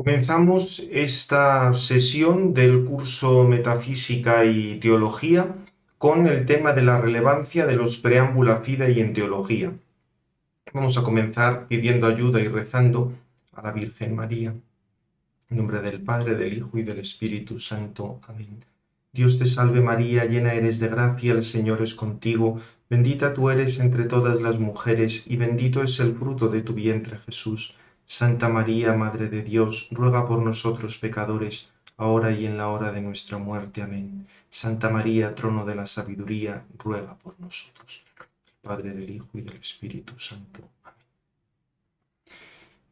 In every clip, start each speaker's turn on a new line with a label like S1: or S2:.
S1: Comenzamos esta sesión del curso Metafísica y Teología con el tema de la relevancia de los Preámbula Fidei en teología. Vamos a comenzar pidiendo ayuda y rezando a la Virgen María. En nombre del Padre, del Hijo y del Espíritu Santo. Amén. Dios te salve María, llena eres de gracia, el Señor es contigo, bendita tú eres entre todas las mujeres y bendito es el fruto de tu vientre Jesús. Santa María, Madre de Dios, ruega por nosotros pecadores, ahora y en la hora de nuestra muerte. Amén. Santa María, trono de la sabiduría, ruega por nosotros. Padre, del Hijo y del Espíritu Santo. Amén.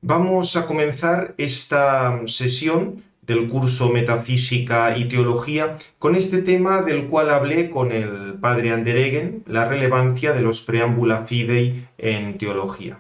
S1: Vamos a comenzar esta sesión del curso Metafísica y Teología con este tema del cual hablé con el padre Andereggen, la relevancia de los Preámbula Fidei en teología.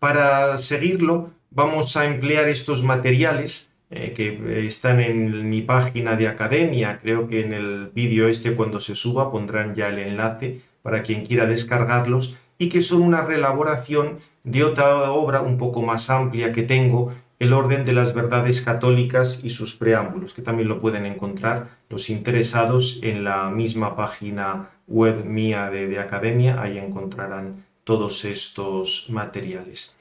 S1: Para seguirlo, vamos a emplear estos materiales que están en mi página de academia. Creo que en el vídeo cuando se suba, pondrán ya el enlace para quien quiera descargarlos, y que son una reelaboración de otra obra un poco más amplia que tengo, El orden de las verdades católicas y sus preámbulos, que también lo pueden encontrar los interesados en la misma página web mía de academia. Ahí encontrarán todos estos materiales.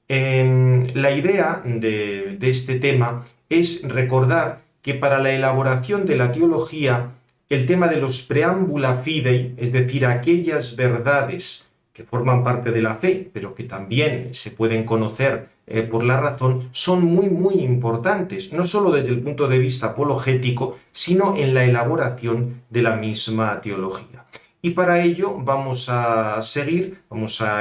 S1: La idea de este tema es recordar que para la elaboración de la teología, el tema de los preámbula fidei, es decir, aquellas verdades que forman parte de la fe, pero que también se pueden conocer por la razón, son muy importantes, no solo desde el punto de vista apologético, sino en la elaboración de la misma teología. Y para ello vamos a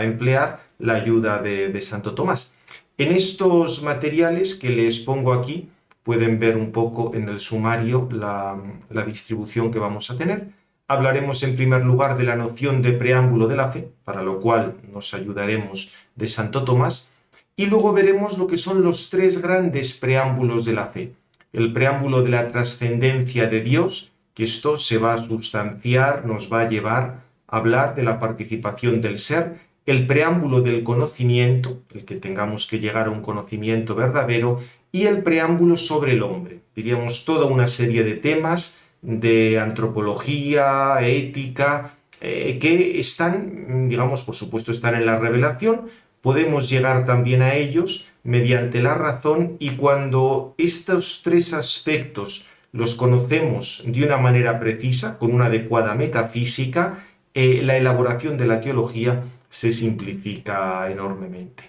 S1: emplear la ayuda de Santo Tomás. En estos materiales que les pongo aquí, pueden ver un poco en el sumario la distribución que vamos a tener. Hablaremos en primer lugar de la noción de preámbulo de la fe, para lo cual nos ayudaremos de Santo Tomás, y luego veremos lo que son los tres grandes preámbulos de la fe. El preámbulo de la trascendencia de Dios, que esto se va a sustanciar, nos va a llevar a hablar de la participación del ser, el preámbulo del conocimiento, el que tengamos que llegar a un conocimiento verdadero, y el preámbulo sobre el hombre. Diríamos toda una serie de temas de antropología, ética, que están, digamos, por supuesto están en la revelación. Podemos llegar también a ellos mediante la razón, y cuando estos tres aspectos los conocemos de una manera precisa, con una adecuada metafísica, la elaboración de la teología se simplifica enormemente.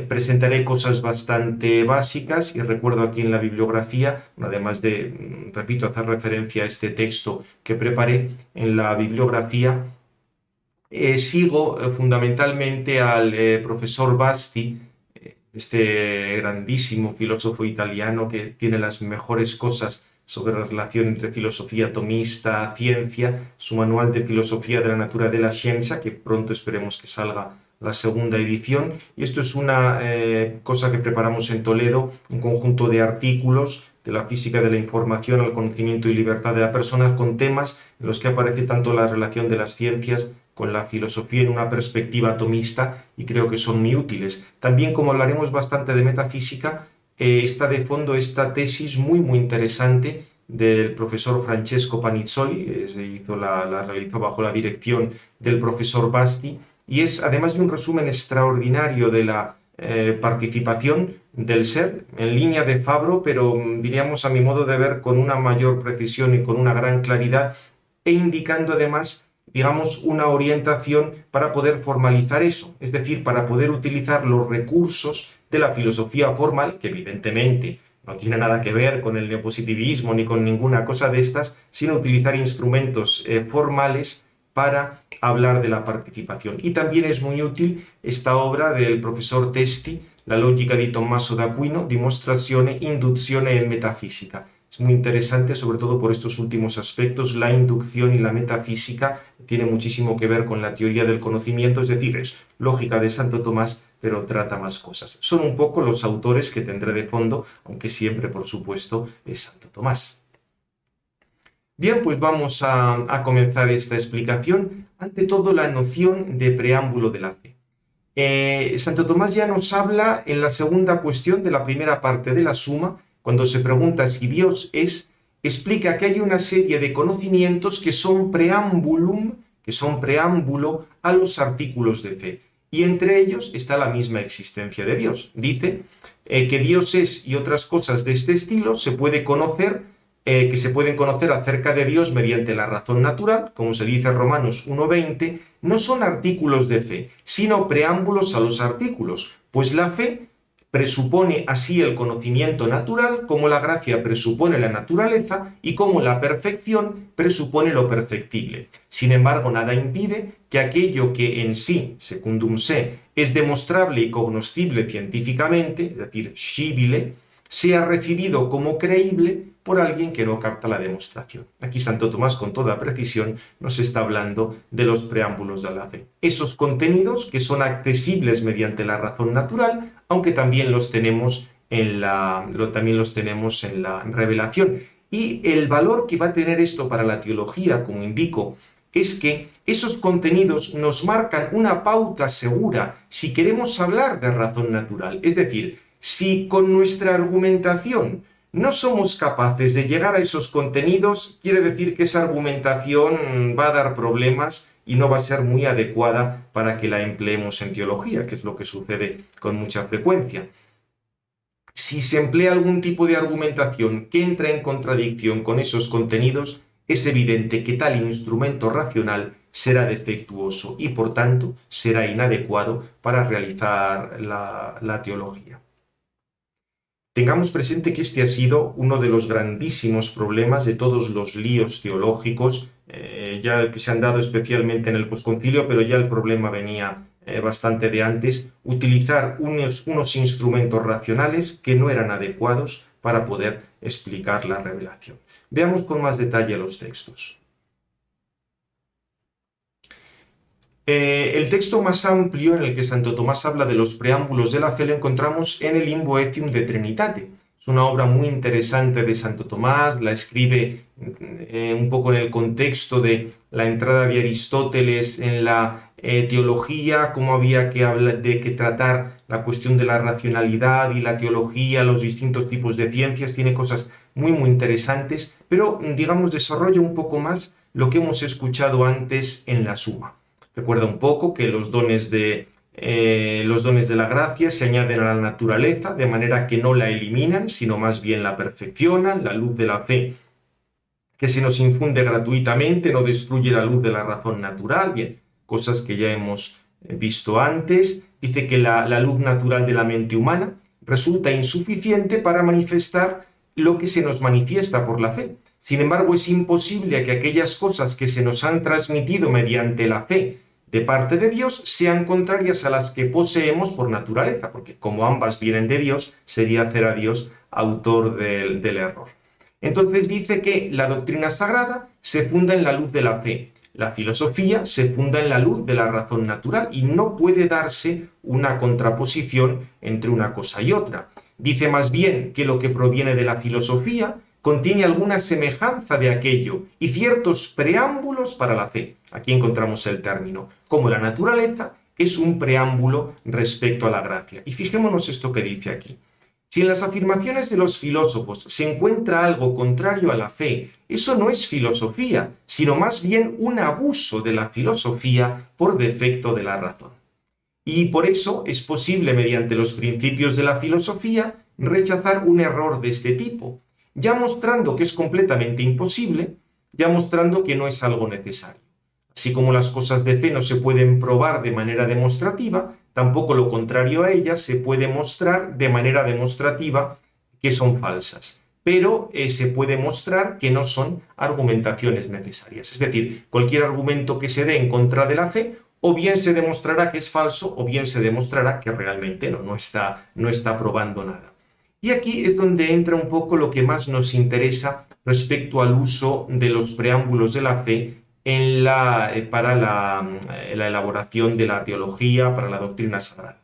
S1: Presentaré cosas bastante básicas y recuerdo aquí en la bibliografía, además de, repito, hacer referencia a este texto que preparé en la bibliografía, sigo fundamentalmente al profesor Basti, este grandísimo filósofo italiano que tiene las mejores cosas sobre la relación entre filosofía tomista, ciencia, su manual de filosofía de la natura de la ciencia, que pronto esperemos que salga la segunda edición. Y esto es una cosa que preparamos en Toledo, un conjunto de artículos de la física de la información al conocimiento y libertad de la persona, con temas en los que aparece tanto la relación de las ciencias con la filosofía en una perspectiva atomista, y creo que son muy útiles. También, como hablaremos bastante de metafísica, está de fondo esta tesis muy interesante del profesor Francesco Panizzoli, la realizó bajo la dirección del profesor Basti, y es, además de un resumen extraordinario de la participación del ser, en línea de Fabro, pero diríamos a mi modo de ver con una mayor precisión y con una gran claridad, e indicando además, digamos, una orientación para poder formalizar eso, es decir, para poder utilizar los recursos de la filosofía formal, que evidentemente no tiene nada que ver con el neopositivismo ni con ninguna cosa de estas, sino utilizar instrumentos formales para hablar de la participación. Y también es muy útil esta obra del profesor Testi, La logica di Tommaso d'Aquino, Dimostrazione, Induzione e Metafisica. Es muy interesante, sobre todo por estos últimos aspectos. La inducción y la metafísica tiene muchísimo que ver con la teoría del conocimiento, es decir, es lógica de Santo Tomás, pero trata más cosas. Son un poco los autores que tendré de fondo, aunque siempre, por supuesto, es Santo Tomás. Bien, pues vamos a comenzar esta explicación. Ante todo, la noción de preámbulo de la fe. Santo Tomás ya nos habla en la segunda cuestión de la primera parte de la Suma, cuando se pregunta si Dios es, explica que hay una serie de conocimientos que son preámbulum, que son preámbulo a los artículos de fe. Y entre ellos está la misma existencia de Dios. Dice que Dios es y otras cosas de este estilo se puede conocer, que se pueden conocer acerca de Dios mediante la razón natural, como se dice en Romanos 1:20, no son artículos de fe, sino preámbulos a los artículos, pues la fe presupone así el conocimiento natural, como la gracia presupone la naturaleza y como la perfección presupone lo perfectible. Sin embargo, nada impide que aquello que en sí, secundum se, es demostrable y cognoscible científicamente, es decir, scibile, sea recibido como creíble por alguien que no capta la demostración. Aquí Santo Tomás, con toda precisión, nos está hablando de los preámbulos de la fe. Esos contenidos que son accesibles mediante la razón natural, aunque también los tenemos en la revelación. Y el valor que va a tener esto para la teología, como indico, es que esos contenidos nos marcan una pauta segura si queremos hablar de razón natural. Es decir, si con nuestra argumentación no somos capaces de llegar a esos contenidos, quiere decir que esa argumentación va a dar problemas y no va a ser muy adecuada para que la empleemos en teología, que es lo que sucede con mucha frecuencia. Si se emplea algún tipo de argumentación que entra en contradicción con esos contenidos, es evidente que tal instrumento racional será defectuoso y, por tanto, será inadecuado para realizar la teología. Tengamos presente que este ha sido uno de los grandísimos problemas de todos los líos teológicos, ya que se han dado especialmente en el posconcilio, pero ya el problema venía bastante de antes, utilizar unos instrumentos racionales que no eran adecuados para poder explicar la revelación. Veamos con más detalle los textos. El texto más amplio en el que Santo Tomás habla de los preámbulos de la fe lo encontramos en el In Boetium de Trinitate. Es una obra muy interesante de Santo Tomás, la escribe un poco en el contexto de la entrada de Aristóteles en la teología, cómo había que tratar la cuestión de la racionalidad y la teología, los distintos tipos de ciencias. Tiene cosas muy, muy interesantes, pero, digamos, desarrolla un poco más lo que hemos escuchado antes en la Suma. Recuerda un poco que los dones de la gracia se añaden a la naturaleza, de manera que no la eliminan, sino más bien la perfeccionan. La luz de la fe que se nos infunde gratuitamente no destruye la luz de la razón natural. Bien, cosas que ya hemos visto antes. Dice que la luz natural de la mente humana resulta insuficiente para manifestar lo que se nos manifiesta por la fe. Sin embargo, es imposible que aquellas cosas que se nos han transmitido mediante la fe de parte de Dios sean contrarias a las que poseemos por naturaleza, porque como ambas vienen de Dios, sería hacer a Dios autor del error. Entonces dice que la doctrina sagrada se funda en la luz de la fe, la filosofía se funda en la luz de la razón natural y no puede darse una contraposición entre una cosa y otra. Dice más bien que lo que proviene de la filosofía contiene alguna semejanza de aquello y ciertos preámbulos para la fe. Aquí encontramos el término, como la naturaleza es un preámbulo respecto a la gracia. Y fijémonos esto que dice aquí. Si en las afirmaciones de los filósofos se encuentra algo contrario a la fe, eso no es filosofía, sino más bien un abuso de la filosofía por defecto de la razón. Y por eso es posible, mediante los principios de la filosofía, rechazar un error de este tipo, ya mostrando que es completamente imposible, ya mostrando que no es algo necesario. Así como las cosas de fe no se pueden probar de manera demostrativa, tampoco lo contrario a ellas se puede mostrar de manera demostrativa que son falsas, pero se puede mostrar que no son argumentaciones necesarias. Es decir, cualquier argumento que se dé en contra de la fe, o bien se demostrará que es falso, o bien se demostrará que realmente no está probando nada. Y aquí es donde entra un poco lo que más nos interesa respecto al uso de los preámbulos de la fe para la elaboración de la teología, para la doctrina sagrada.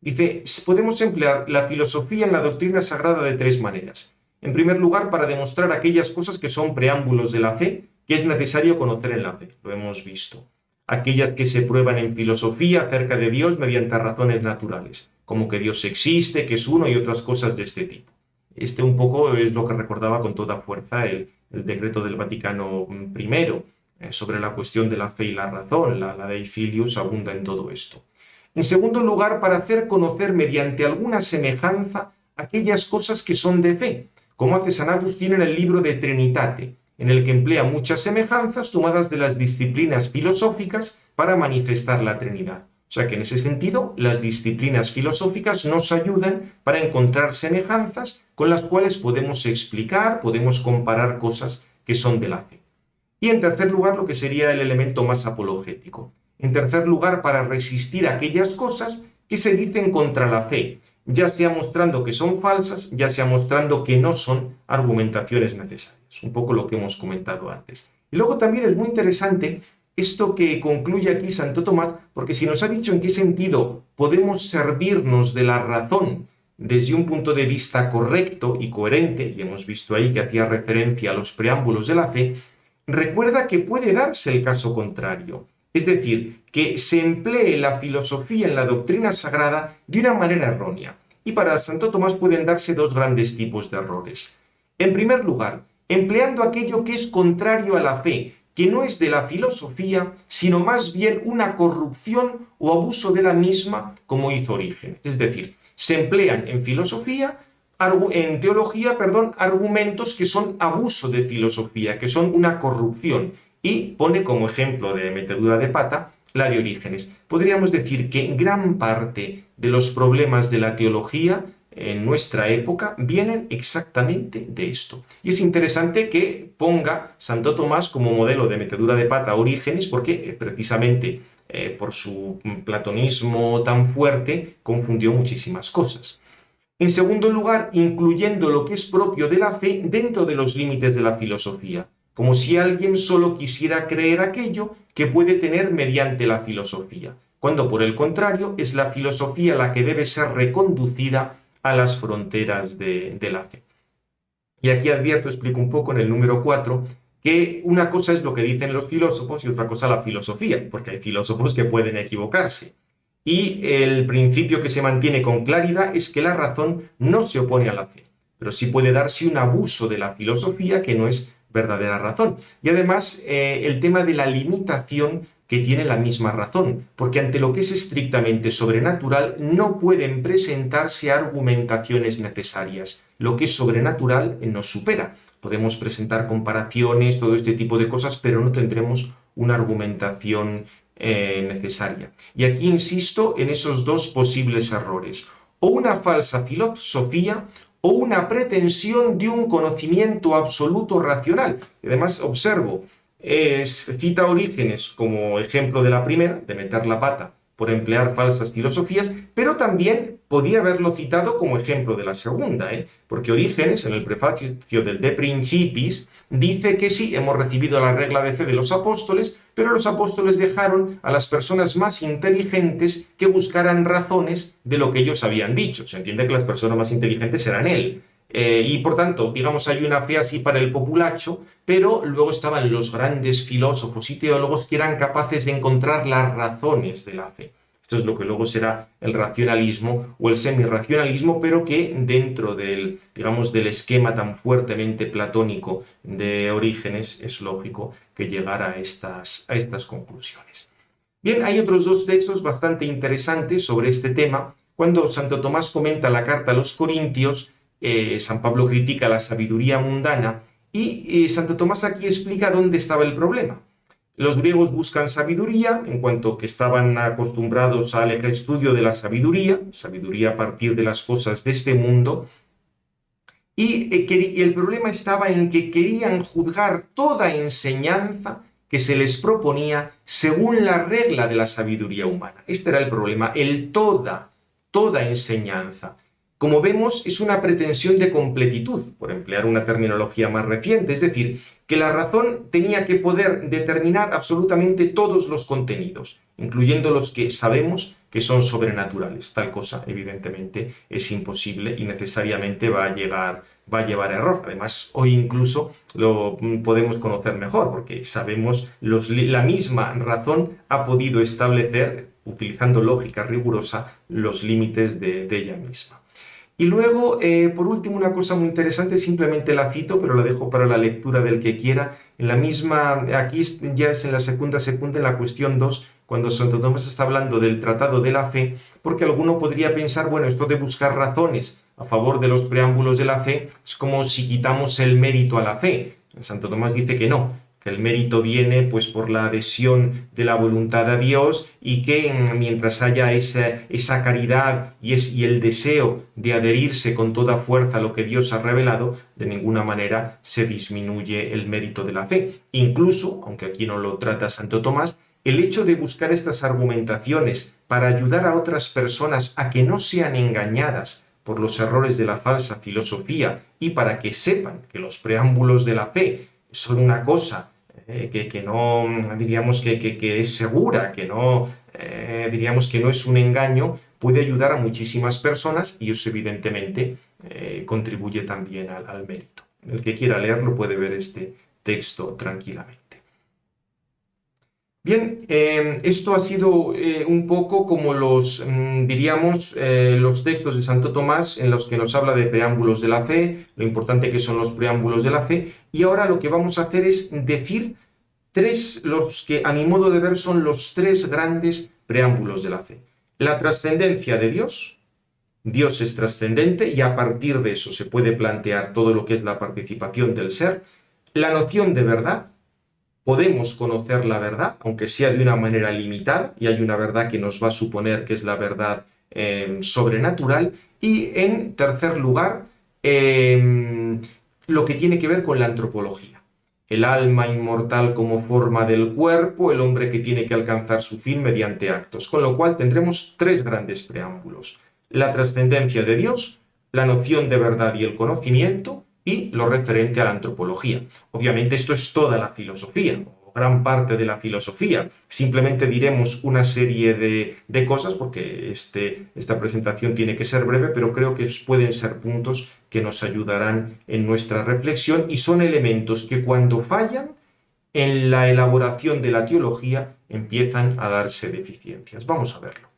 S1: Dice, podemos emplear la filosofía en la doctrina sagrada de tres maneras. En primer lugar, para demostrar aquellas cosas que son preámbulos de la fe, que es necesario conocer en la fe. Lo hemos visto. aquellas que se prueban en filosofía acerca de Dios mediante razones naturales, como que Dios existe, que es uno y otras cosas de este tipo. Este un poco es lo que recordaba con toda fuerza el decreto del Vaticano I sobre la cuestión de la fe y la razón. La Dei Filius abunda en todo esto. En segundo lugar, para hacer conocer mediante alguna semejanza aquellas cosas que son de fe, como hace San Agustín en el libro de Trinitate, en el que emplea muchas semejanzas tomadas de las disciplinas filosóficas para manifestar la Trinidad. O sea que en ese sentido, las disciplinas filosóficas nos ayudan para encontrar semejanzas con las cuales podemos explicar, podemos comparar cosas que son de la fe. Y en tercer lugar, lo que sería el elemento más apologético. En tercer lugar, para resistir aquellas cosas que se dicen contra la fe, ya sea mostrando que son falsas, ya sea mostrando que no son argumentaciones necesarias. Un poco lo que hemos comentado antes. Y luego también es muy interesante esto que concluye aquí Santo Tomás, porque si nos ha dicho en qué sentido podemos servirnos de la razón desde un punto de vista correcto y coherente, y hemos visto ahí que hacía referencia a los preámbulos de la fe, recuerda que puede darse el caso contrario. Es decir, que se emplee la filosofía en la doctrina sagrada de una manera errónea. Y para Santo Tomás pueden darse dos grandes tipos de errores. En primer lugar, empleando aquello que es contrario a la fe, que no es de la filosofía, sino más bien una corrupción o abuso de la misma, como hizo Orígenes. Es decir, se emplean en teología, argumentos que son abuso de filosofía, que son una corrupción. Y pone como ejemplo de metedura de pata la de Orígenes. Podríamos decir que gran parte de los problemas de la teología en nuestra época vienen exactamente de esto. Y es interesante que ponga Santo Tomás como modelo de metedura de pata a Orígenes, porque precisamente por su platonismo tan fuerte confundió muchísimas cosas. En segundo lugar, incluyendo lo que es propio de la fe dentro de los límites de la filosofía, como si alguien solo quisiera creer aquello que puede tener mediante la filosofía, cuando por el contrario es la filosofía la que debe ser reconducida a las fronteras de la fe. Y aquí explico un poco en el número 4, que una cosa es lo que dicen los filósofos y otra cosa la filosofía, porque hay filósofos que pueden equivocarse. Y el principio que se mantiene con claridad es que la razón no se opone a la fe, pero sí puede darse un abuso de la filosofía que no es verdadera razón. Y además el tema de la limitación que tiene la misma razón, porque ante lo que es estrictamente sobrenatural no pueden presentarse argumentaciones necesarias. Lo que es sobrenatural nos supera. Podemos presentar comparaciones, todo este tipo de cosas, pero no tendremos una argumentación necesaria. Y aquí insisto en esos dos posibles errores. O una falsa filosofía o una pretensión de un conocimiento absoluto racional. Además, observo, cita Orígenes como ejemplo de la primera, de meter la pata por emplear falsas filosofías, pero también podía haberlo citado como ejemplo de la segunda, porque Orígenes, en el prefacio del De Principis, dice que sí, hemos recibido la regla de fe de los apóstoles, pero los apóstoles dejaron a las personas más inteligentes que buscaran razones de lo que ellos habían dicho. Se entiende que las personas más inteligentes eran él. Y por tanto, digamos, hay una fe así para el populacho, pero luego estaban los grandes filósofos y teólogos que eran capaces de encontrar las razones de la fe. Esto es lo que luego será el racionalismo o el semirracionalismo, pero que dentro del, digamos, del esquema tan fuertemente platónico de Orígenes es lógico que llegara a estas conclusiones. Bien, hay otros dos textos bastante interesantes sobre este tema. Cuando Santo Tomás comenta la carta a los Corintios, San Pablo critica la sabiduría mundana y Santo Tomás aquí explica dónde estaba el problema. Los griegos buscan sabiduría, en cuanto que estaban acostumbrados al estudio de la sabiduría a partir de las cosas de este mundo, y el problema estaba en que querían juzgar toda enseñanza que se les proponía según la regla de la sabiduría humana. Este era el problema, toda enseñanza. como vemos, es una pretensión de completitud, por emplear una terminología más reciente, es decir, que la razón tenía que poder determinar absolutamente todos los contenidos, incluyendo los que sabemos que son sobrenaturales. Tal cosa, evidentemente, es imposible y necesariamente va a llevar a error. Además, hoy incluso lo podemos conocer mejor, porque sabemos la misma razón ha podido establecer, utilizando lógica rigurosa, los límites de ella misma. Y luego, por último, una cosa muy interesante, simplemente la cito, pero la dejo para la lectura del que quiera. En la misma, aquí ya es en la segunda, en la cuestión 2, cuando Santo Tomás está hablando del tratado de la fe, porque alguno podría pensar, bueno, esto de buscar razones a favor de los preámbulos de la fe es como si quitamos el mérito a la fe. Santo Tomás dice que no, que el mérito viene pues por la adhesión de la voluntad a Dios y que mientras haya esa caridad y el deseo de adherirse con toda fuerza a lo que Dios ha revelado, de ninguna manera se disminuye el mérito de la fe. Incluso, aunque aquí no lo trata Santo Tomás, el hecho de buscar estas argumentaciones para ayudar a otras personas a que no sean engañadas por los errores de la falsa filosofía y para que sepan que los preámbulos de la fe son una cosa que no, diríamos que es segura, que no, diríamos que no es un engaño, puede ayudar a muchísimas personas y eso evidentemente contribuye también al mérito. El que quiera leerlo puede ver este texto tranquilamente. Bien, esto ha sido un poco como diríamos, los textos de Santo Tomás en los que nos habla de preámbulos de la fe, lo importante que son los preámbulos de la fe, y ahora lo que vamos a hacer es decir los que a mi modo de ver son los tres grandes preámbulos de la fe. La trascendencia de Dios, Dios es trascendente y a partir de eso se puede plantear todo lo que es la participación del ser, la noción de verdad. Podemos conocer la verdad, aunque sea de una manera limitada, y hay una verdad que nos va a suponer que es la verdad sobrenatural. Y en tercer lugar, lo que tiene que ver con la antropología. El alma inmortal como forma del cuerpo, el hombre que tiene que alcanzar su fin mediante actos. Con lo cual tendremos tres grandes preámbulos. La trascendencia de Dios, la noción de verdad y el conocimiento, y lo referente a la antropología. Obviamente esto es toda la filosofía, o gran parte de la filosofía. Simplemente diremos una serie de cosas, porque esta presentación tiene que ser breve, pero creo que pueden ser puntos que nos ayudarán en nuestra reflexión y son elementos que cuando fallan en la elaboración de la teología empiezan a darse deficiencias. Vamos a verlo.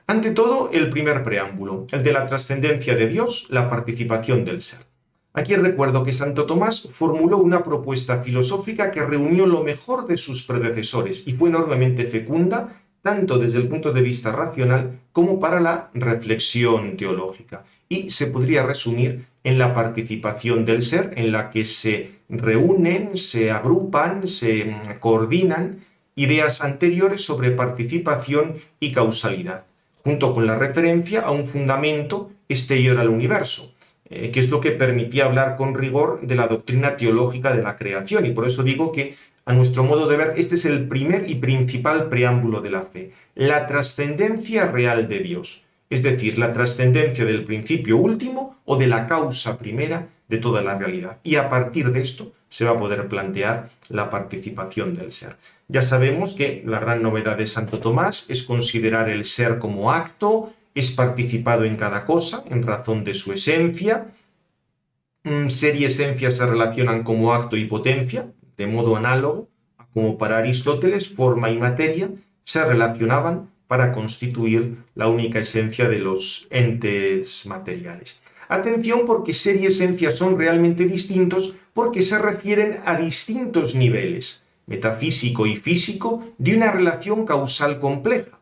S1: Ante todo, el primer preámbulo, el de la trascendencia de Dios, la participación del ser. Aquí recuerdo que Santo Tomás formuló una propuesta filosófica que reunió lo mejor de sus predecesores y fue enormemente fecunda, tanto desde el punto de vista racional como para la reflexión teológica. Y se podría resumir en la participación del ser, en la que se reúnen, se agrupan, se coordinan ideas anteriores sobre participación y causalidad, junto con la referencia a un fundamento exterior al universo, que es lo que permitía hablar con rigor de la doctrina teológica de la creación. Y por eso digo que, a nuestro modo de ver, este es el primer y principal preámbulo de la fe, la trascendencia real de Dios, es decir, la trascendencia del principio último o de la causa primera de toda la realidad. Y a partir de esto se va a poder plantear la participación del ser. Ya sabemos que la gran novedad de Santo Tomás es considerar el ser como acto, es participado en cada cosa en razón de su esencia. Ser y esencia se relacionan como acto y potencia, de modo análogo a como para Aristóteles forma y materia se relacionaban para constituir la única esencia de los entes materiales. Atención, porque ser y esencia son realmente distintos porque se refieren a distintos niveles, metafísico y físico, de una relación causal compleja.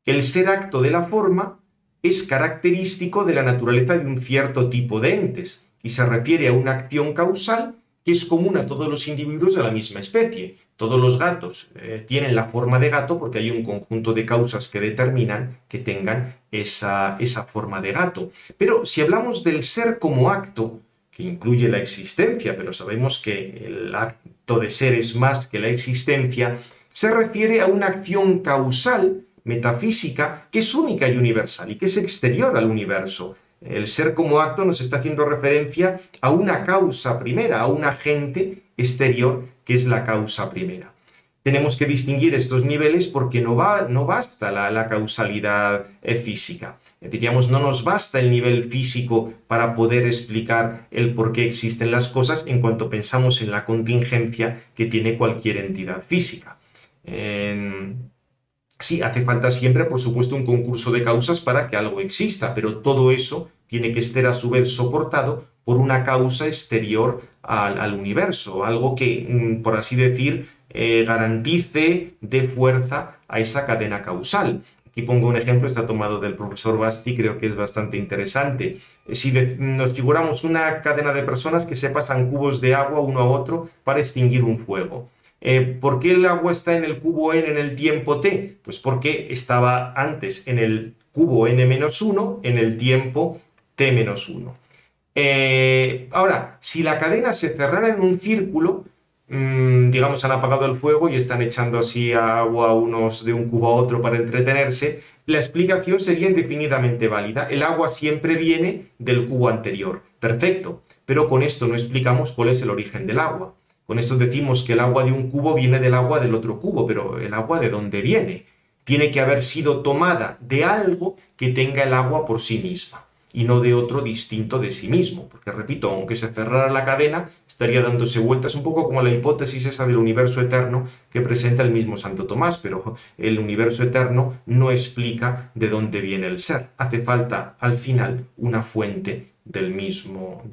S1: El ser acto de la forma es característico de la naturaleza de un cierto tipo de entes y se refiere a una acción causal que es común a todos los individuos de la misma especie. Todos los gatos tienen la forma de gato porque hay un conjunto de causas que determinan que tengan esa forma de gato. Pero si hablamos del ser como acto, que incluye la existencia, pero sabemos que el acto de ser es más que la existencia, se refiere a una acción causal metafísica que es única y universal y que es exterior al universo. El ser como acto nos está haciendo referencia a una causa primera, a un agente exterior que es la causa primera. Tenemos que distinguir estos niveles porque no basta la causalidad física. Diríamos, no nos basta el nivel físico para poder explicar el por qué existen las cosas en cuanto pensamos en la contingencia que tiene cualquier entidad física. Sí, hace falta siempre, por supuesto, un concurso de causas para que algo exista, pero todo eso tiene que ser a su vez soportado por una causa exterior al universo, algo que, por así decir, garantice, dé fuerza a esa cadena causal. Aquí pongo un ejemplo, está tomado del profesor Basti, creo que es bastante interesante. Si nos figuramos una cadena de personas que se pasan cubos de agua uno a otro para extinguir un fuego. ¿Por qué el agua está en el cubo n en el tiempo t? Pues porque estaba antes en el cubo n-1 en el tiempo t-1. Ahora, si la cadena se cerrara en un círculo, digamos, han apagado el fuego y están echando así agua unos de un cubo a otro para entretenerse, la explicación sería indefinidamente válida. El agua siempre viene del cubo anterior. Perfecto, pero con esto no explicamos cuál es el origen del agua. Con esto decimos que el agua de un cubo viene del agua del otro cubo, pero ¿el agua de dónde viene? Tiene que haber sido tomada de algo que tenga el agua por sí misma y no de otro distinto de sí mismo, porque repito, aunque se cerrara la cadena, estaría dándose vueltas un poco como la hipótesis esa del universo eterno que presenta el mismo Santo Tomás, pero el universo eterno no explica de dónde viene el ser. Hace falta al final una fuente del mismo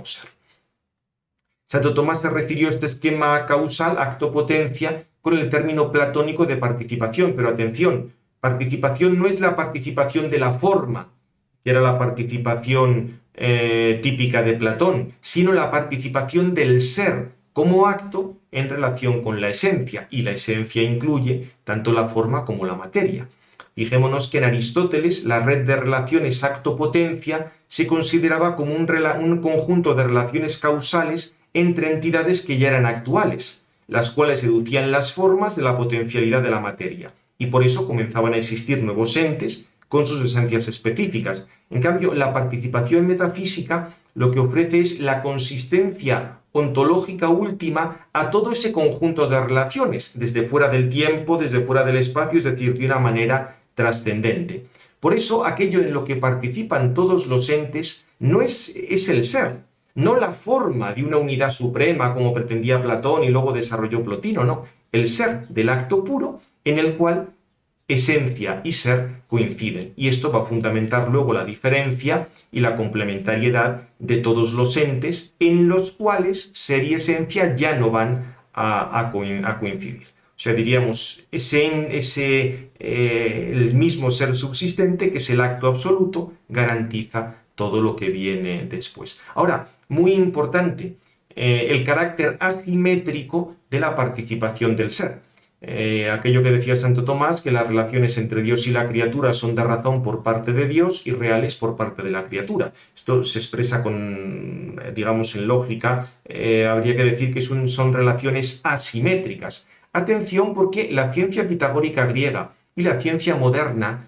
S1: ser. Santo Tomás se refirió a este esquema causal, acto-potencia, con el término platónico de participación, pero atención, participación no es la participación de la forma, que era la participación típica de Platón, sino la participación del ser como acto en relación con la esencia, y la esencia incluye tanto la forma como la materia. Fijémonos que en Aristóteles la red de relaciones acto-potencia se consideraba como un conjunto de relaciones causales entre entidades que ya eran actuales, las cuales seducían las formas de la potencialidad de la materia, y por eso comenzaban a existir nuevos entes con sus esencias específicas. En cambio, la participación metafísica lo que ofrece es la consistencia ontológica última a todo ese conjunto de relaciones, desde fuera del tiempo, desde fuera del espacio, es decir, de una manera trascendente. Por eso, aquello en lo que participan todos los entes no es el ser, no la forma de una unidad suprema como pretendía Platón y luego desarrolló Plotino, no, el ser del acto puro en el cual esencia y ser coinciden. Y esto va a fundamentar luego la diferencia y la complementariedad de todos los entes en los cuales ser y esencia ya no van a coincidir. O sea, diríamos, el mismo ser subsistente, que es el acto absoluto, garantiza todo lo que viene después. Ahora, muy importante, el carácter asimétrico de la participación del ser. Aquello que decía Santo Tomás, que las relaciones entre Dios y la criatura son de razón por parte de Dios y reales por parte de la criatura. Esto se expresa con, digamos, en lógica, habría que decir que son relaciones asimétricas. Atención, porque la ciencia pitagórica griega y la ciencia moderna,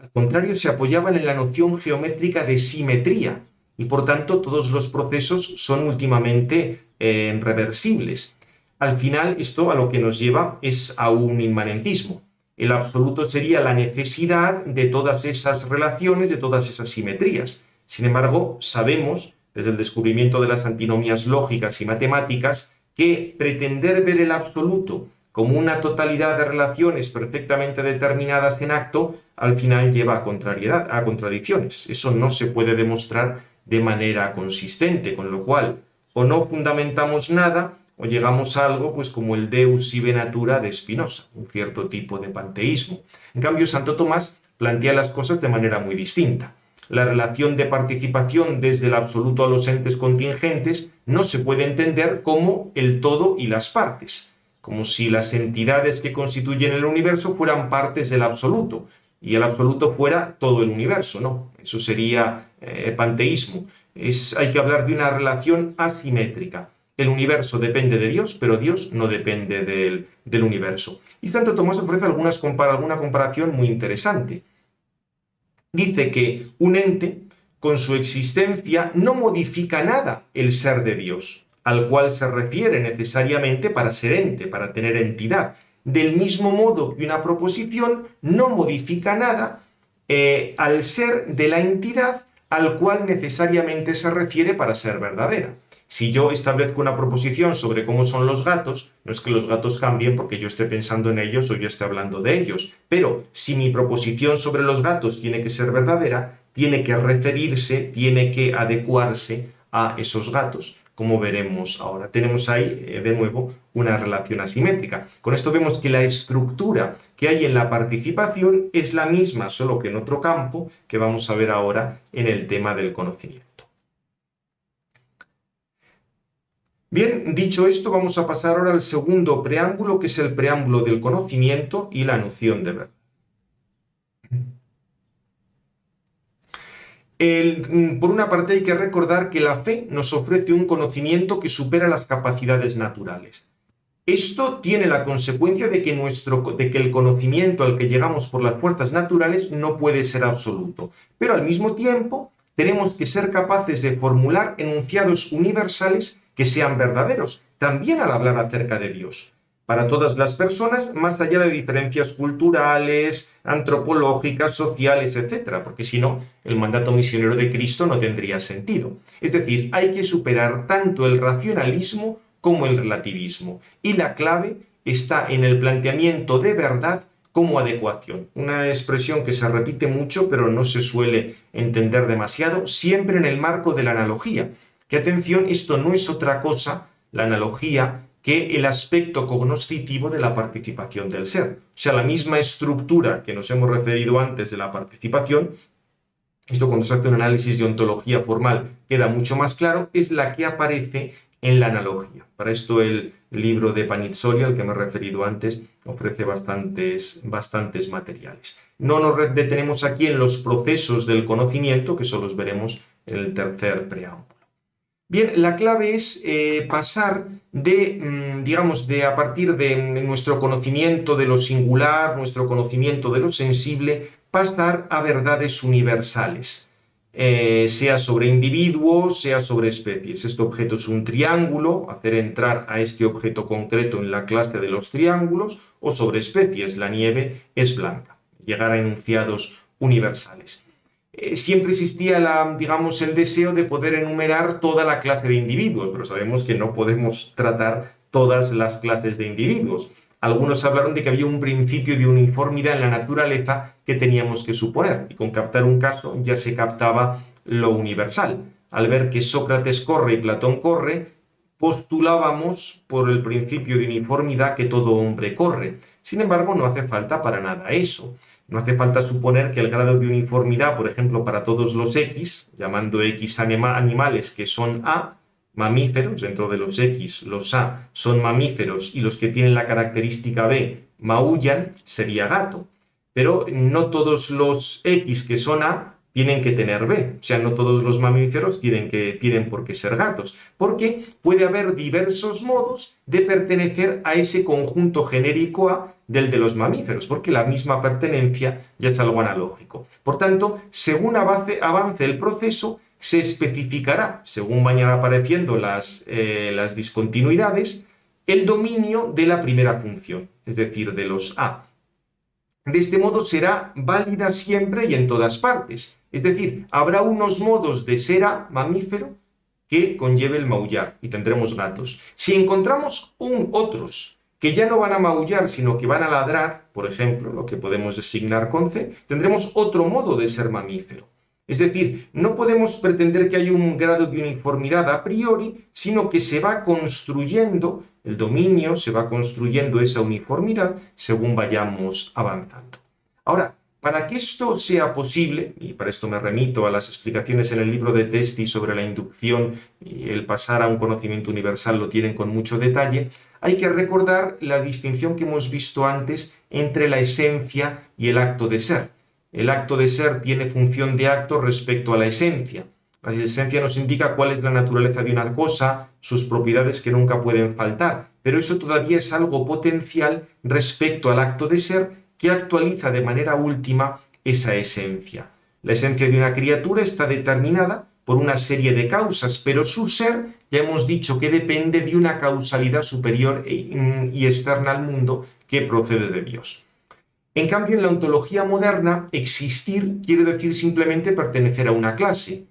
S1: al contrario, se apoyaban en la noción geométrica de simetría y, por tanto, todos los procesos son últimamente reversibles. Al final, esto a lo que nos lleva es a un inmanentismo. El absoluto sería la necesidad de todas esas relaciones, de todas esas simetrías. Sin embargo, sabemos, desde el descubrimiento de las antinomias lógicas y matemáticas, que pretender ver el absoluto como una totalidad de relaciones perfectamente determinadas en acto, al final lleva a contradicciones. Eso no se puede demostrar de manera consistente, con lo cual o no fundamentamos nada o llegamos a algo pues como el Deus sive natura de Spinoza, un cierto tipo de panteísmo. En cambio, Santo Tomás plantea las cosas de manera muy distinta. La relación de participación desde el absoluto a los entes contingentes no se puede entender como el todo y las partes, como si las entidades que constituyen el universo fueran partes del absoluto y el absoluto fuera todo el universo. No, eso sería panteísmo. Hay que hablar de una relación asimétrica. El universo depende de Dios, pero Dios no depende del universo. Y Santo Tomás ofrece alguna comparación muy interesante. Dice que un ente, con su existencia, no modifica nada el ser de Dios, al cual se refiere necesariamente para ser ente, para tener entidad. Del mismo modo que una proposición no modifica nada al ser de la entidad al cual necesariamente se refiere para ser verdadera. Si yo establezco una proposición sobre cómo son los gatos, no es que los gatos cambien porque yo esté pensando en ellos o yo esté hablando de ellos, pero si mi proposición sobre los gatos tiene que ser verdadera, tiene que referirse, tiene que adecuarse a esos gatos, como veremos ahora. Tenemos ahí, de nuevo, una relación asimétrica. Con esto vemos que la estructura que hay en la participación es la misma, solo que en otro campo, que vamos a ver ahora en el tema del conocimiento. Bien, dicho esto, vamos a pasar ahora al segundo preámbulo, que es el preámbulo del conocimiento y la noción de verdad. Por una parte hay que recordar que la fe nos ofrece un conocimiento que supera las capacidades naturales. Esto tiene la consecuencia de que el conocimiento al que llegamos por las fuerzas naturales no puede ser absoluto, pero al mismo tiempo tenemos que ser capaces de formular enunciados universales que sean verdaderos, también al hablar acerca de Dios, para todas las personas, más allá de diferencias culturales, antropológicas, sociales, etc., porque si no, el mandato misionero de Cristo no tendría sentido. Es decir, hay que superar tanto el racionalismo como el relativismo, y la clave está en el planteamiento de verdad como adecuación. Una expresión que se repite mucho, pero no se suele entender demasiado, siempre en el marco de la analogía. Que atención, esto no es otra cosa, la analogía, que el aspecto cognoscitivo de la participación del ser. O sea, la misma estructura que nos hemos referido antes de la participación, esto cuando se hace un análisis de ontología formal queda mucho más claro, es la que aparece en la analogía. Para esto el libro de Panizzoli, al que me he referido antes, ofrece bastantes materiales. No nos detenemos aquí en los procesos del conocimiento, que eso los veremos en el tercer preámbulo. Bien, la clave es pasar de a partir de nuestro conocimiento de lo singular, nuestro conocimiento de lo sensible, pasar a verdades universales, sea sobre individuos, sea sobre especies. Este objeto es un triángulo, hacer entrar a este objeto concreto en la clase de los triángulos, o sobre especies, la nieve es blanca, llegar a enunciados universales. Siempre existía el deseo de poder enumerar toda la clase de individuos, pero sabemos que no podemos tratar todas las clases de individuos. Algunos hablaron de que había un principio de uniformidad en la naturaleza que teníamos que suponer, y con captar un caso ya se captaba lo universal. Al ver que Sócrates corre y Platón corre, postulábamos por el principio de uniformidad que todo hombre corre. Sin embargo, no hace falta para nada eso. No hace falta suponer que el grado de uniformidad, por ejemplo, para todos los X, llamando X animales que son A, mamíferos, dentro de los X, los A son mamíferos y los que tienen la característica B maullan, sería gato. Pero no todos los X que son A tienen que tener B, o sea, no todos los mamíferos tienen por qué ser gatos, porque puede haber diversos modos de pertenecer a ese conjunto genérico A del de los mamíferos, porque la misma pertenencia ya es algo analógico. Por tanto, según avance el proceso, se especificará, según vayan apareciendo las discontinuidades, el dominio de la primera función, es decir, de los A. De este modo será válida siempre y en todas partes. Es decir, habrá unos modos de ser A, mamífero, que conlleve el maullar, y tendremos gatos. Si encontramos otros que ya no van a maullar, sino que van a ladrar, por ejemplo, lo que podemos designar con C, tendremos otro modo de ser mamífero. Es decir, no podemos pretender que haya un grado de uniformidad a priori, sino que se va construyendo el dominio, se va construyendo esa uniformidad según vayamos avanzando. Ahora, para que esto sea posible, y para esto me remito a las explicaciones en el libro de Testi sobre la inducción y el pasar a un conocimiento universal, lo tienen con mucho detalle, hay que recordar la distinción que hemos visto antes entre la esencia y el acto de ser. El acto de ser tiene función de acto respecto a la esencia. La esencia nos indica cuál es la naturaleza de una cosa, sus propiedades que nunca pueden faltar. pero eso todavía es algo potencial respecto al acto de ser que actualiza de manera última esa esencia. La esencia de una criatura está determinada por una serie de causas, pero su ser ya hemos dicho que depende de una causalidad superior y externa al mundo que procede de Dios. En cambio, en la ontología moderna, existir quiere decir simplemente pertenecer a una clase.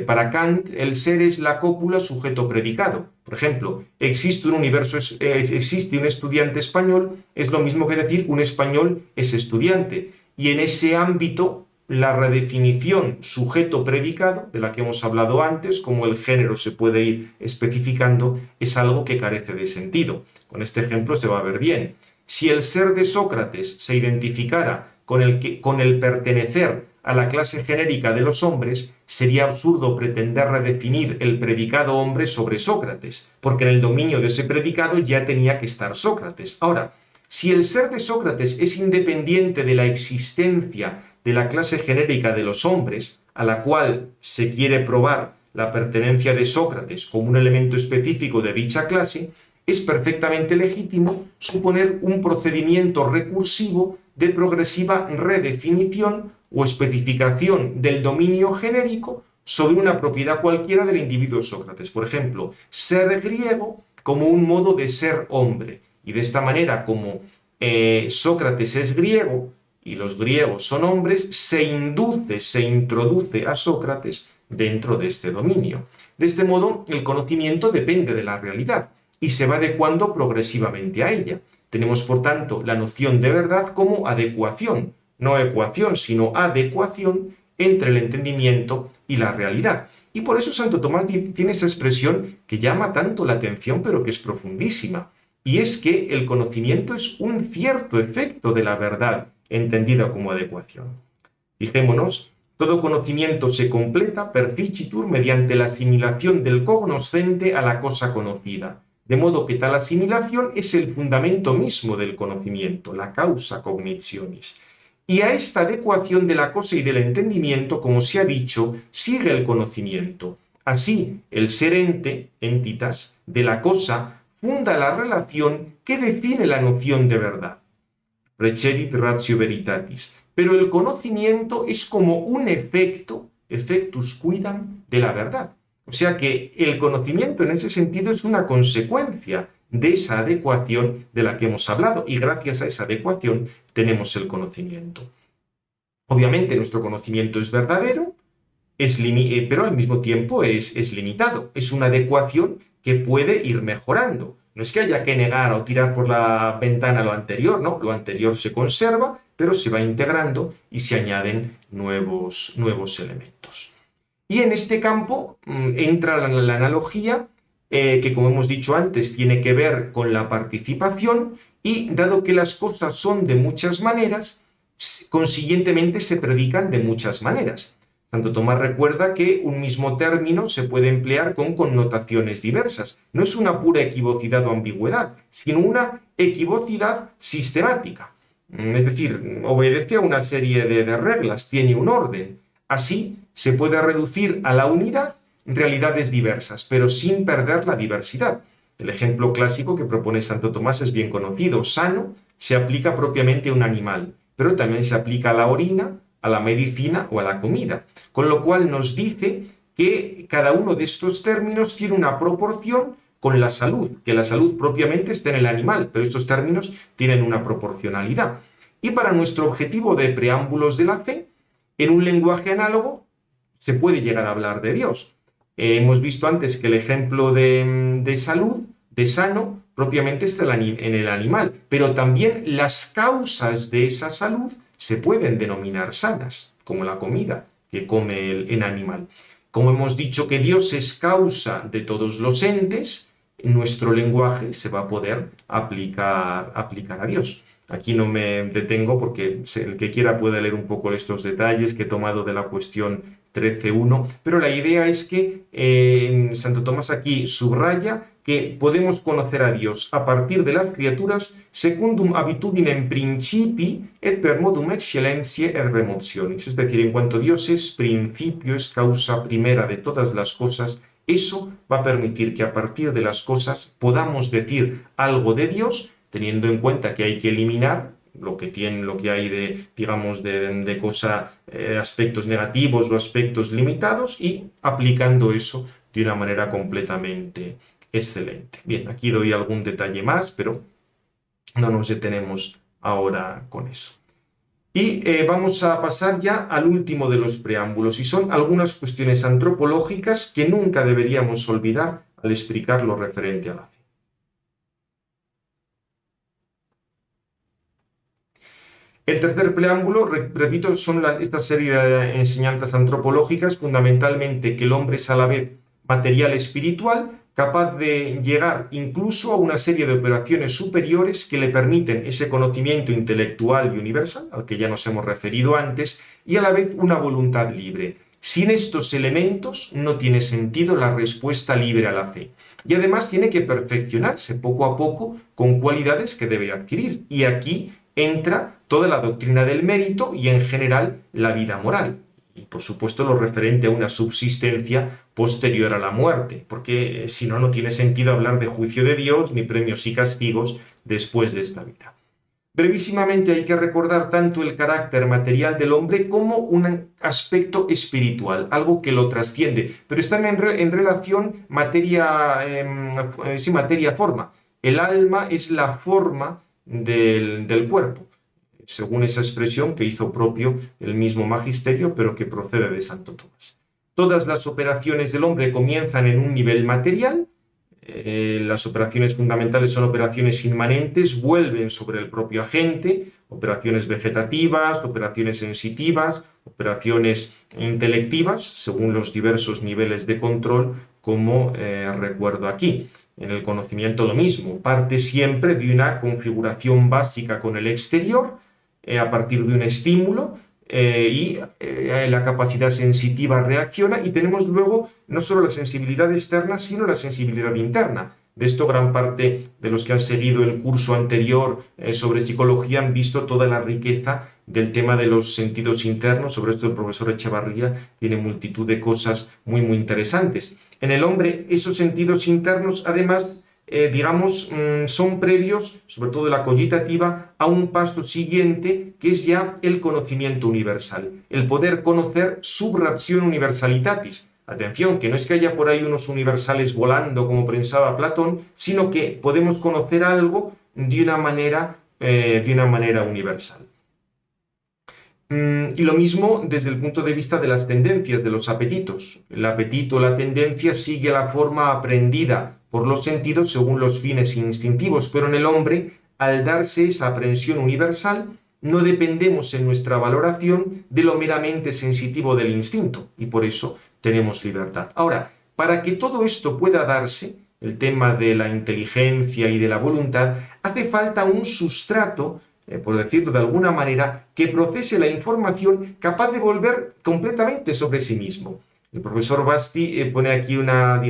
S1: Para Kant, el ser es la cópula sujeto-predicado. Por ejemplo, existe un estudiante español, es lo mismo que decir un español es estudiante. Y en ese ámbito, la redefinición sujeto-predicado, de la que hemos hablado antes, como el género se puede ir especificando, es algo que carece de sentido. Con este ejemplo se va a ver bien. Si el ser de Sócrates se identificara con el pertenecer a la clase genérica de los hombres, sería absurdo pretender redefinir el predicado hombre sobre Sócrates, porque en el dominio de ese predicado ya tenía que estar Sócrates. Ahora, si el ser de Sócrates es independiente de la existencia de la clase genérica de los hombres, a la cual se quiere probar la pertenencia de Sócrates como un elemento específico de dicha clase, es perfectamente legítimo suponer un procedimiento recursivo de progresiva redefinición o especificación del dominio genérico sobre una propiedad cualquiera del individuo Sócrates. Por ejemplo, ser griego como un modo de ser hombre. Y de esta manera, como Sócrates es griego y los griegos son hombres, se introduce a Sócrates dentro de este dominio. De este modo, el conocimiento depende de la realidad y se va adecuando progresivamente a ella. Tenemos, por tanto, la noción de verdad como adecuación, no ecuación, sino adecuación entre el entendimiento y la realidad. Y por eso Santo Tomás tiene esa expresión que llama tanto la atención, pero que es profundísima. Y es que el conocimiento es un cierto efecto de la verdad, entendida como adecuación. Fijémonos, todo conocimiento se completa per ficitur mediante la asimilación del cognoscente a la cosa conocida. De modo que tal asimilación es el fundamento mismo del conocimiento, la causa cognitionis. Y a esta adecuación de la cosa y del entendimiento, como se ha dicho, sigue el conocimiento. Así, el ser ente, entitas, de la cosa, funda la relación que define la noción de verdad. Precedit ratio veritatis. Pero el conocimiento es como un efecto, effectus quidam, de la verdad. O sea que el conocimiento en ese sentido es una consecuencia de esa adecuación de la que hemos hablado y gracias a esa adecuación tenemos el conocimiento. Obviamente nuestro conocimiento es verdadero, pero al mismo tiempo es limitado. Es una adecuación que puede ir mejorando. No es que haya que negar o tirar por la ventana lo anterior, ¿no? Lo anterior se conserva, pero se va integrando y se añaden nuevos elementos. Y en este campo entra la analogía que, como hemos dicho antes, tiene que ver con la participación y, dado que las cosas son de muchas maneras, consiguientemente se predican de muchas maneras. Santo Tomás recuerda que un mismo término se puede emplear con connotaciones diversas. No es una pura equivocidad o ambigüedad, sino una equivocidad sistemática. Es decir, obedece a una serie de reglas, tiene un orden. Así, se puede reducir a la unidad realidades diversas, pero sin perder la diversidad. El ejemplo clásico que propone Santo Tomás es bien conocido. Sano se aplica propiamente a un animal, pero también se aplica a la orina, a la medicina o a la comida. Con lo cual nos dice que cada uno de estos términos tiene una proporción con la salud, que la salud propiamente está en el animal, pero estos términos tienen una proporcionalidad. Y para nuestro objetivo de preámbulos de la fe, en un lenguaje análogo, se puede llegar a hablar de Dios. Hemos visto antes que el ejemplo de salud, de sano, propiamente está en el animal, pero también las causas de esa salud se pueden denominar sanas, como la comida que come el animal. Como hemos dicho que Dios es causa de todos los entes, nuestro lenguaje se va a poder aplicar a Dios. Aquí no me detengo porque el que quiera puede leer un poco estos detalles que he tomado de la cuestión 13.1, pero la idea es que Santo Tomás aquí subraya que podemos conocer a Dios a partir de las criaturas secundum habitudinem principi et per modum excellentiae et remotionis. Es decir, en cuanto Dios es principio, es causa primera de todas las cosas Eso va a permitir que a partir de las cosas podamos decir algo de Dios, teniendo en cuenta que hay que eliminar lo que hay de, digamos, de aspectos negativos o aspectos limitados, y aplicando eso de una manera completamente excelente. Bien, aquí doy algún detalle más, pero no nos detenemos ahora con eso. Y vamos a pasar ya al último de los preámbulos, y son algunas cuestiones antropológicas que nunca deberíamos olvidar al explicar lo referente a la fe. El tercer preámbulo, repito, son esta serie de enseñanzas antropológicas, fundamentalmente que el hombre es a la vez material espiritual, capaz de llegar incluso a una serie de operaciones superiores que le permiten ese conocimiento intelectual y universal, al que ya nos hemos referido antes, y a la vez una voluntad libre. Sin estos elementos no tiene sentido la respuesta libre a la fe. Y además tiene que perfeccionarse poco a poco con cualidades que debe adquirir. Y aquí entra toda la doctrina del mérito y en general la vida moral. Y por supuesto lo referente a una subsistencia posterior a la muerte, porque si no, no tiene sentido hablar de juicio de Dios ni premios y castigos después de esta vida. Brevísimamente hay que recordar tanto el carácter material del hombre como un aspecto espiritual, algo que lo trasciende, pero está en relación materia-forma. El alma es la forma del cuerpo, según esa expresión que hizo propio el mismo magisterio, pero que procede de Santo Tomás. Todas las operaciones del hombre comienzan en un nivel material. Las operaciones fundamentales son operaciones inmanentes, vuelven sobre el propio agente, operaciones vegetativas, operaciones sensitivas, operaciones intelectivas, según los diversos niveles de control, como recuerdo aquí. En el conocimiento lo mismo, parte siempre de una configuración básica con el exterior, a partir de un estímulo, y la capacidad sensitiva reacciona, y tenemos luego no solo la sensibilidad externa, sino la sensibilidad interna. De esto gran parte de los que han seguido el curso anterior sobre psicología han visto toda la riqueza del tema de los sentidos internos. Sobre esto el profesor Echevarría tiene multitud de cosas muy, muy interesantes. En el hombre, esos sentidos internos, además, son previos, sobre todo la cogitativa, a un paso siguiente, que es ya el conocimiento universal, el poder conocer sub ratio universalitatis. Atención, que no es que haya por ahí unos universales volando, como pensaba Platón, sino que podemos conocer algo de una manera universal. Y lo mismo desde el punto de vista de las tendencias, de los apetitos. El apetito, la tendencia, sigue la forma aprendida por los sentidos según los fines instintivos, pero en el hombre, al darse esa aprehensión universal, no dependemos en nuestra valoración de lo meramente sensitivo del instinto, y por eso tenemos libertad. Ahora, para que todo esto pueda darse, el tema de la inteligencia y de la voluntad, hace falta un sustrato, por decirlo de alguna manera, que procese la información, capaz de volver completamente sobre sí mismo. El profesor Basti pone aquí una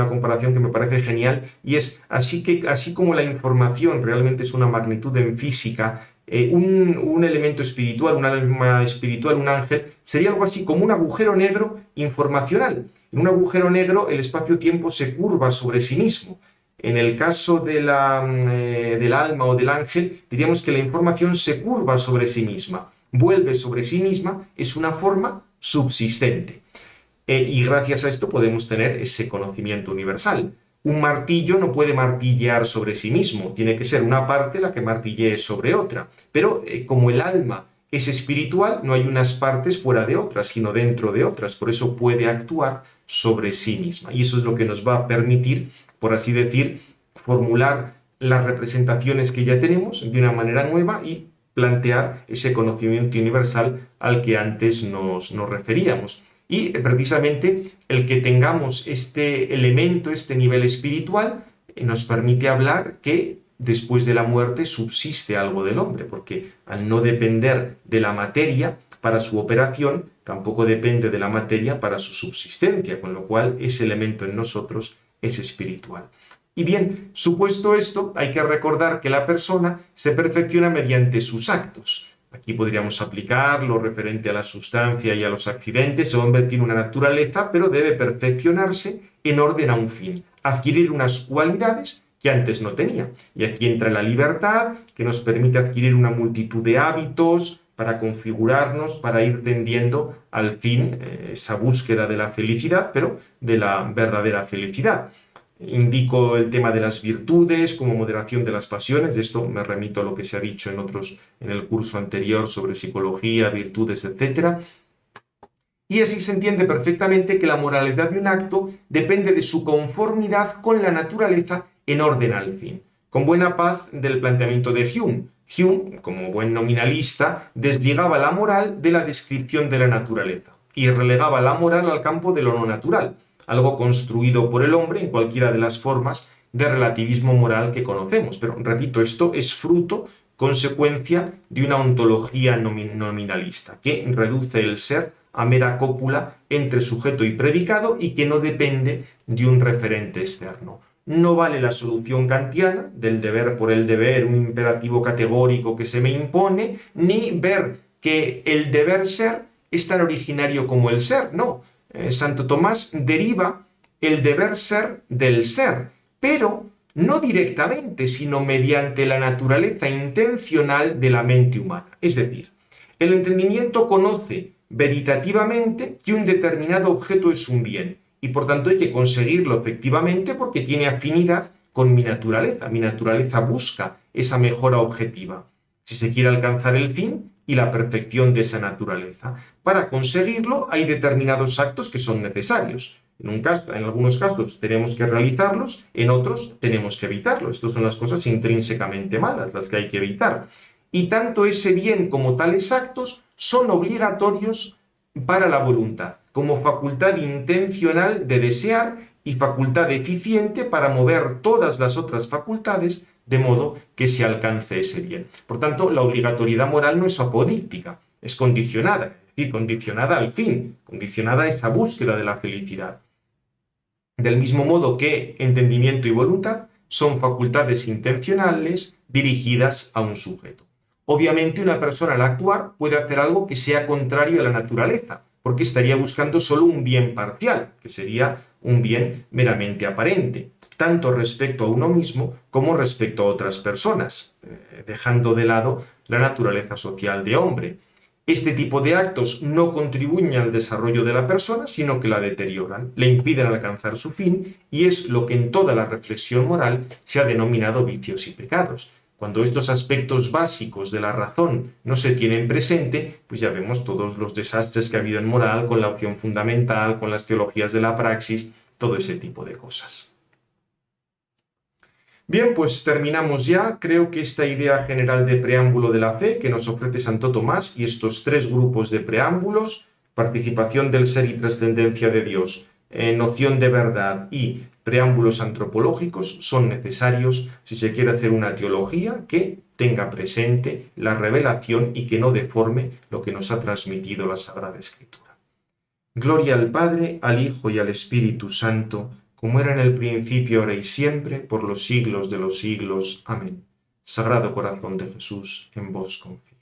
S1: comparación que me parece genial, y es así como la información realmente es una magnitud en física, un elemento espiritual, un alma espiritual, un ángel, sería algo así como un agujero negro informacional. En un agujero negro el espacio-tiempo se curva sobre sí mismo. En el caso del alma o del ángel, diríamos que la información se curva sobre sí misma, vuelve sobre sí misma, es una forma subsistente. Y gracias a esto podemos tener ese conocimiento universal. Un martillo no puede martillear sobre sí mismo, tiene que ser una parte la que martillee sobre otra. Pero como el alma es espiritual, no hay unas partes fuera de otras, sino dentro de otras. Por eso puede actuar sobre sí misma. Y eso es lo que nos va a permitir, por así decir, formular las representaciones que ya tenemos de una manera nueva y plantear ese conocimiento universal al que antes nos referíamos. Y precisamente el que tengamos este elemento, este nivel espiritual, nos permite hablar que después de la muerte subsiste algo del hombre, porque al no depender de la materia para su operación, tampoco depende de la materia para su subsistencia, con lo cual ese elemento en nosotros es espiritual. Y bien, supuesto esto, hay que recordar que la persona se perfecciona mediante sus actos. Aquí podríamos aplicar lo referente a la sustancia y a los accidentes. El hombre tiene una naturaleza, pero debe perfeccionarse en orden a un fin, adquirir unas cualidades que antes no tenía. Y aquí entra la libertad, que nos permite adquirir una multitud de hábitos para configurarnos, para ir tendiendo al fin esa búsqueda de la felicidad, pero de la verdadera felicidad. Indico el tema de las virtudes como moderación de las pasiones. De esto me remito a lo que se ha dicho en el curso anterior sobre psicología, virtudes, etc. Y así se entiende perfectamente que la moralidad de un acto depende de su conformidad con la naturaleza en orden al fin. Con buena paz del planteamiento de Hume. Hume, como buen nominalista, desligaba la moral de la descripción de la naturaleza y relegaba la moral al campo de lo no natural, algo construido por el hombre en cualquiera de las formas de relativismo moral que conocemos. Pero, repito, esto es fruto, consecuencia de una ontología nominalista, que reduce el ser a mera cópula entre sujeto y predicado y que no depende de un referente externo. No vale la solución kantiana del deber por el deber, un imperativo categórico que se me impone, ni ver que el deber ser es tan originario como el ser. No, Santo Tomás deriva el deber ser del ser, pero no directamente, sino mediante la naturaleza intencional de la mente humana. Es decir, el entendimiento conoce veritativamente que un determinado objeto es un bien, y por tanto hay que conseguirlo efectivamente porque tiene afinidad con mi naturaleza. Mi naturaleza busca esa mejora objetiva, si se quiere alcanzar el fin y la perfección de esa naturaleza. Para conseguirlo hay determinados actos que son necesarios. En algunos casos tenemos que realizarlos, en otros tenemos que evitarlos. Estas son las cosas intrínsecamente malas, las que hay que evitar. Y tanto ese bien como tales actos son obligatorios para la voluntad, como facultad intencional de desear y facultad eficiente para mover todas las otras facultades de modo que se alcance ese bien. Por tanto, la obligatoriedad moral no es apodíctica, es condicionada, es decir, condicionada al fin, condicionada a esa búsqueda de la felicidad. Del mismo modo que entendimiento y voluntad son facultades intencionales dirigidas a un sujeto. Obviamente, una persona al actuar puede hacer algo que sea contrario a la naturaleza, porque estaría buscando solo un bien parcial, que sería un bien meramente aparente, tanto respecto a uno mismo como respecto a otras personas, dejando de lado la naturaleza social de hombre. Este tipo de actos no contribuyen al desarrollo de la persona, sino que la deterioran, le impiden alcanzar su fin, y es lo que en toda la reflexión moral se ha denominado vicios y pecados. Cuando estos aspectos básicos de la razón no se tienen presente, pues ya vemos todos los desastres que ha habido en moral, con la opción fundamental, con las teologías de la praxis, todo ese tipo de cosas. Bien, pues terminamos ya. Creo que esta idea general de preámbulo de la fe que nos ofrece Santo Tomás y estos tres grupos de preámbulos, participación del ser y trascendencia de Dios, noción de verdad y preámbulos antropológicos, son necesarios si se quiere hacer una teología que tenga presente la revelación y que no deforme lo que nos ha transmitido la Sagrada Escritura. Gloria al Padre, al Hijo y al Espíritu Santo, como era en el principio, ahora y siempre, por los siglos de los siglos. Amén. Sagrado Corazón de Jesús, en vos confío.